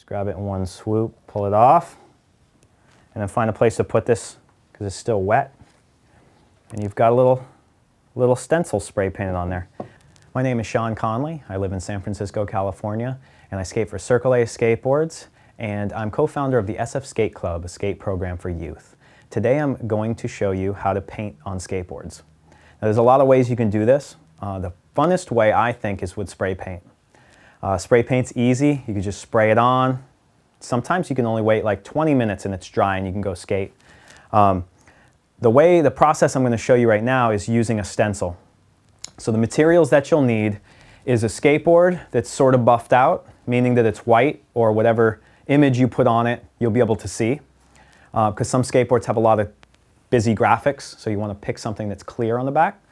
Just grab it in one swoop, pull it off, and then find a place to put this because it's still wet. And you've got a little stencil spray painted on there. My name is Shawn Connelly. I live in San Francisco, California, and I skate for Circle A Skateboards, and I'm co-founder of the SF Skate Club, a skate program for youth. Today I'm going to show you how to paint on skateboards. Now, there's a lot of ways you can do this. The funnest way, I think, is with spray paint. Spray paint's easy. You can just spray it on. Sometimes you can only wait like 20 minutes and it's dry and you can go skate. The process I'm going to show you right now is using a stencil. So the materials that you'll need is a skateboard that's sort of buffed out, meaning that it's white, or whatever image you put on it you'll be able to see. Because some skateboards have a lot of busy graphics, so you want to pick something that's clear on the back.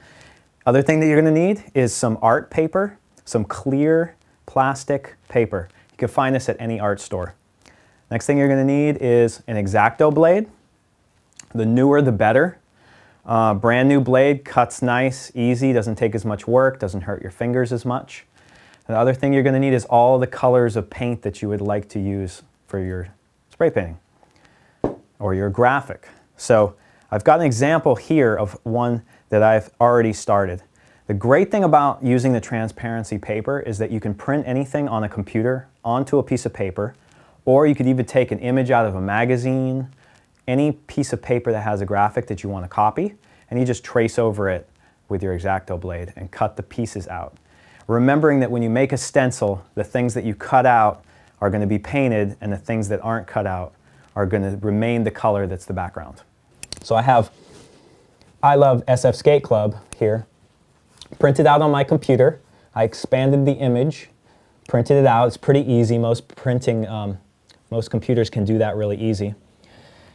Other thing that you're going to need is some art paper, some clear plastic paper. You can find this at any art store. Next thing you're going to need is an X-Acto blade. The newer the better. Brand new blade, cuts nice, easy, doesn't take as much work, doesn't hurt your fingers as much. The other thing you're going to need is all the colors of paint that you would like to use for your spray painting or your graphic. So I've got an example here of one that I've already started. The great thing about using the transparency paper is that you can print anything on a computer onto a piece of paper, or you could even take an image out of a magazine, any piece of paper that has a graphic that you want to copy, and you just trace over it with your X-Acto blade and cut the pieces out. Remembering that when you make a stencil, the things that you cut out are going to be painted, and the things that aren't cut out are going to remain the color that's the background. So I have I Love SF Skate Club here, printed out on my computer. I expanded the image, printed it out. It's pretty easy. Most computers can do that really easy.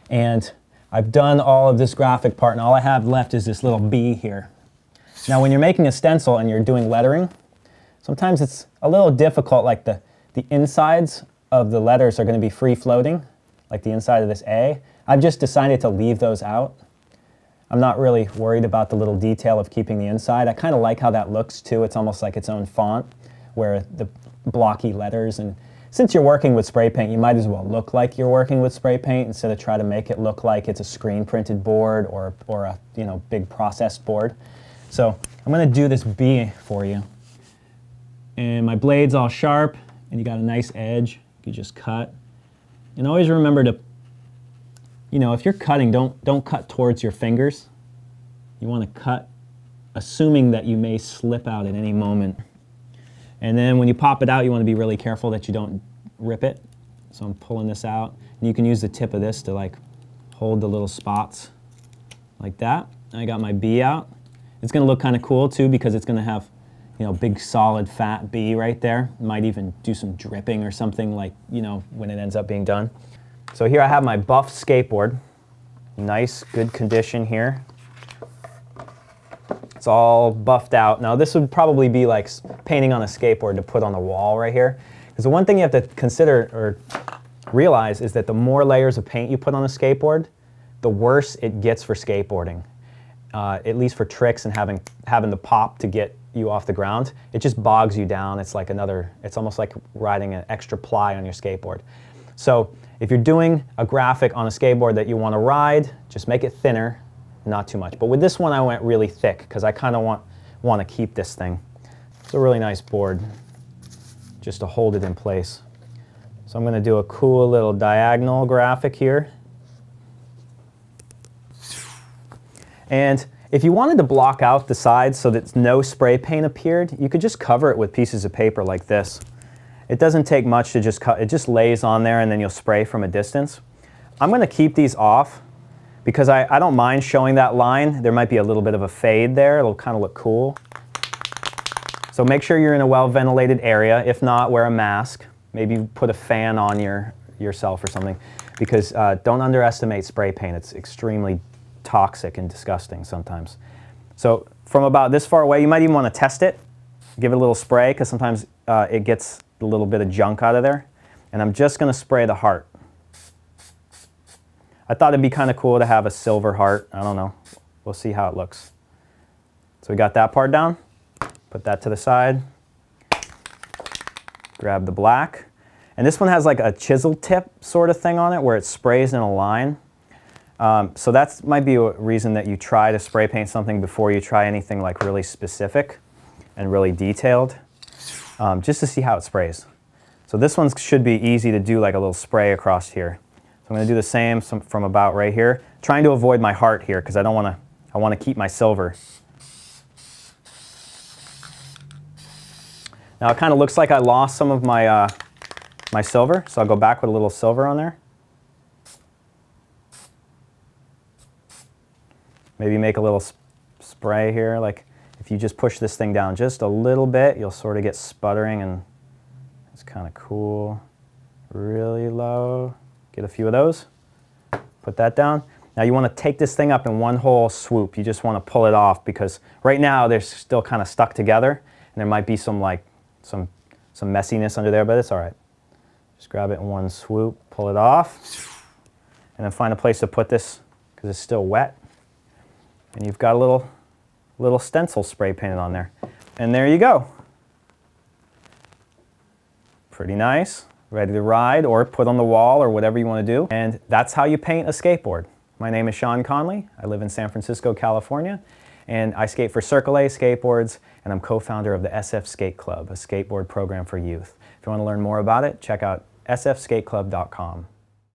And I've done all of this graphic part, and all I have left is this little B here. Now when you're making a stencil and you're doing lettering, sometimes it's a little difficult, like the insides of the letters are going to be free floating, like the inside of this A. I've just decided to leave those out. I'm not really worried about the little detail of keeping the inside. I kind of like how that looks too. It's almost like its own font, where the blocky letters, and since you're working with spray paint, you might as well look like you're working with spray paint instead of try to make it look like it's a screen printed board or a big processed board. So I'm going to do this B for you. And my blade's all sharp, and you got a nice edge. You just cut. And always remember to, if you're cutting, don't cut towards your fingers. You want to cut assuming that you may slip out at any moment. And then when you pop it out, you want to be really careful that you don't rip it. So I'm pulling this out. And you can use the tip of this to like hold the little spots like that. And I got my B out. It's going to look kind of cool too, because it's going to have big solid fat B right there. Might even do some dripping or something, like when it ends up being done. So here I have my buff skateboard. Nice, good condition here. It's all buffed out. Now this would probably be like painting on a skateboard to put on the wall right here. Because the one thing you have to consider or realize is that the more layers of paint you put on a skateboard, the worse it gets for skateboarding. At least for tricks and having the pop to get you off the ground. It just bogs you down. It's like it's almost like riding an extra ply on your skateboard. So if you're doing a graphic on a skateboard that you want to ride, just make it thinner, not too much. But with this one I went really thick because I kind of want to keep this thing. It's a really nice board just to hold it in place. So I'm going to do a cool little diagonal graphic here. And if you wanted to block out the sides so that no spray paint appeared, you could just cover it with pieces of paper like this. It doesn't take much to just cut. It just lays on there and then you'll spray from a distance. I'm going to keep these off because I don't mind showing that line. There might be a little bit of a fade there. It'll kind of look cool. So make sure you're in a well-ventilated area. If not, wear a mask. Maybe put a fan on yourself or something, because don't underestimate spray paint. It's extremely toxic and disgusting sometimes. So from about this far away, you might even want to test it. Give it a little spray, because sometimes it gets a little bit of junk out of there. And I'm just going to spray the heart. I thought it'd be kind of cool to have a silver heart. I don't know. We'll see how it looks. So we got that part down. Put that to the side. Grab the black. And this one has like a chisel tip sort of thing on it where it sprays in a line. So that might be a reason that you try to spray paint something before you try anything like really specific and really detailed, just to see how it sprays. So this one should be easy to do, like a little spray across here. So I'm going to do the same from about right here, trying to avoid my heart here because I want to keep my silver. Now it kind of looks like I lost some of my my silver, so I'll go back with a little silver on there. Maybe make a little spray here, like if you just push this thing down just a little bit, you'll sort of get sputtering, and it's kind of cool. Really low, get a few of those, put that down. Now you want to take this thing up in one whole swoop. You just want to pull it off because right now they're still kind of stuck together, and there might be some messiness under there, but it's all right. Just grab it in one swoop, pull it off, and then find a place to put this because it's still wet. And you've got a little stencil spray painted on there. And there you go. Pretty nice. Ready to ride or put on the wall or whatever you want to do. And that's how you paint a skateboard. My name is Shawn Connelly. I live in San Francisco, California. And I skate for Circle A Skateboards, and I'm co-founder of the SF Skate Club, a skateboard program for youth. If you want to learn more about it, check out sfskateclub.com.